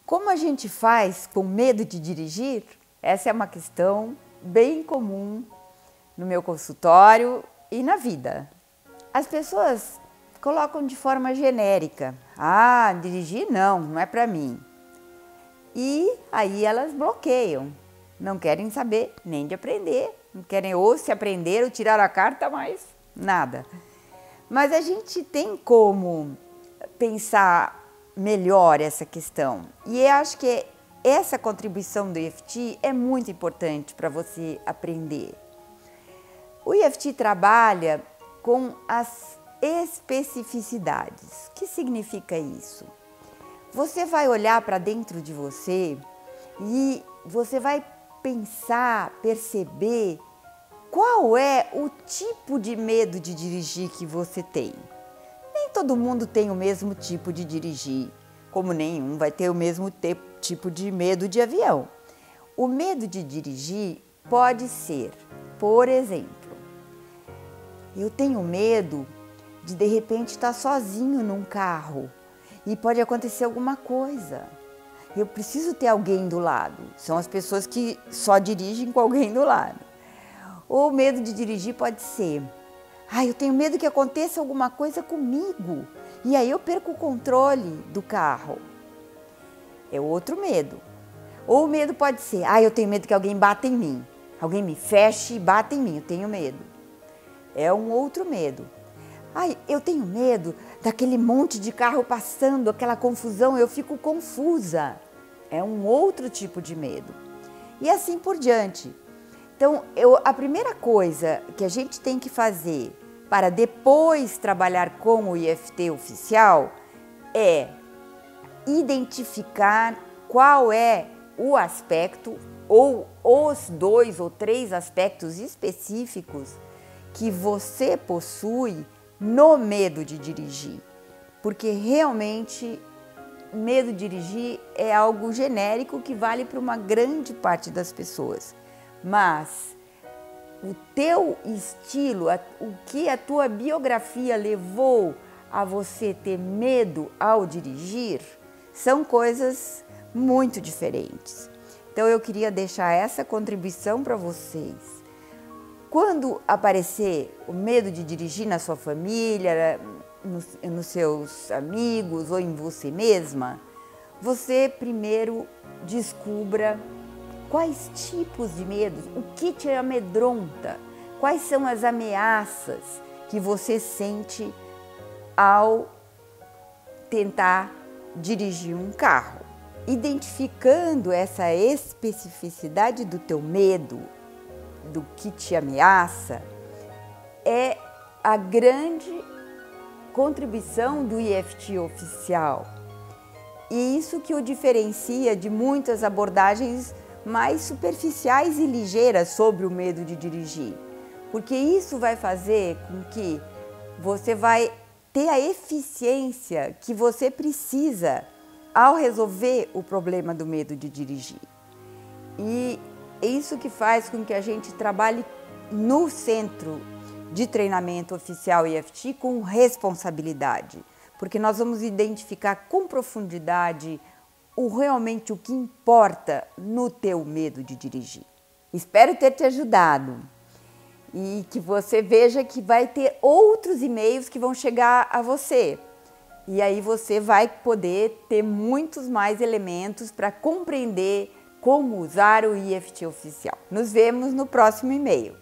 Como a gente faz com medo de dirigir? Essa é uma questão bem comum no meu consultório e na vida. As pessoas colocam de forma genérica: ah, dirigir não é para mim. E aí elas bloqueiam, não querem saber nem de aprender, não querem ou se aprender ou tirar a carta, mas nada. Mas a gente tem como pensar melhor essa questão. E eu acho que essa contribuição do EFT é muito importante para você aprender. O EFT trabalha com as especificidades. O que significa isso? Você vai olhar para dentro de você e você vai pensar, perceber qual é o tipo de medo de dirigir que você tem. Nem todo mundo tem o mesmo tipo de dirigir, como nenhum vai ter o mesmo tipo de medo de avião. O medo de dirigir pode ser, por exemplo, eu tenho medo de repente estar sozinho num carro e pode acontecer alguma coisa. Eu preciso ter alguém do lado. São as pessoas que só dirigem com alguém do lado. Ou o medo de dirigir pode ser: eu tenho medo que aconteça alguma coisa comigo e aí eu perco o controle do carro. É outro medo. Ou o medo pode ser: eu tenho medo que alguém bata em mim. Alguém me feche e bata em mim, eu tenho medo. É um outro medo. Eu tenho medo daquele monte de carro passando, aquela confusão, eu fico confusa. É um outro tipo de medo. E assim por diante. Então, a primeira coisa que a gente tem que fazer para depois trabalhar com o EFT oficial é identificar qual é o aspecto ou os 2 ou 3 aspectos específicos que você possui no medo de dirigir. Porque realmente medo de dirigir é algo genérico que vale para uma grande parte das pessoas. Mas o teu estilo, o que a tua biografia levou a você ter medo ao dirigir, são coisas muito diferentes. Então eu queria deixar essa contribuição para vocês. Quando aparecer o medo de dirigir na sua família, nos seus amigos ou em você mesma, você primeiro descubra quais tipos de medos, o que te amedronta, quais são as ameaças que você sente ao tentar dirigir um carro. Identificando essa especificidade do teu medo, do que te ameaça, é a grande contribuição do EFT oficial. E isso que o diferencia de muitas abordagens mais superficiais e ligeiras sobre o medo de dirigir. Porque isso vai fazer com que você vai ter a eficiência que você precisa ao resolver o problema do medo de dirigir. E é isso que faz com que a gente trabalhe no Centro de Treinamento Oficial EFT com responsabilidade, porque nós vamos identificar com profundidade realmente o que importa no teu medo de dirigir. Espero ter te ajudado e que você veja que vai ter outros e-mails que vão chegar a você. E aí você vai poder ter muitos mais elementos para compreender como usar o EFT oficial. Nos vemos no próximo e-mail.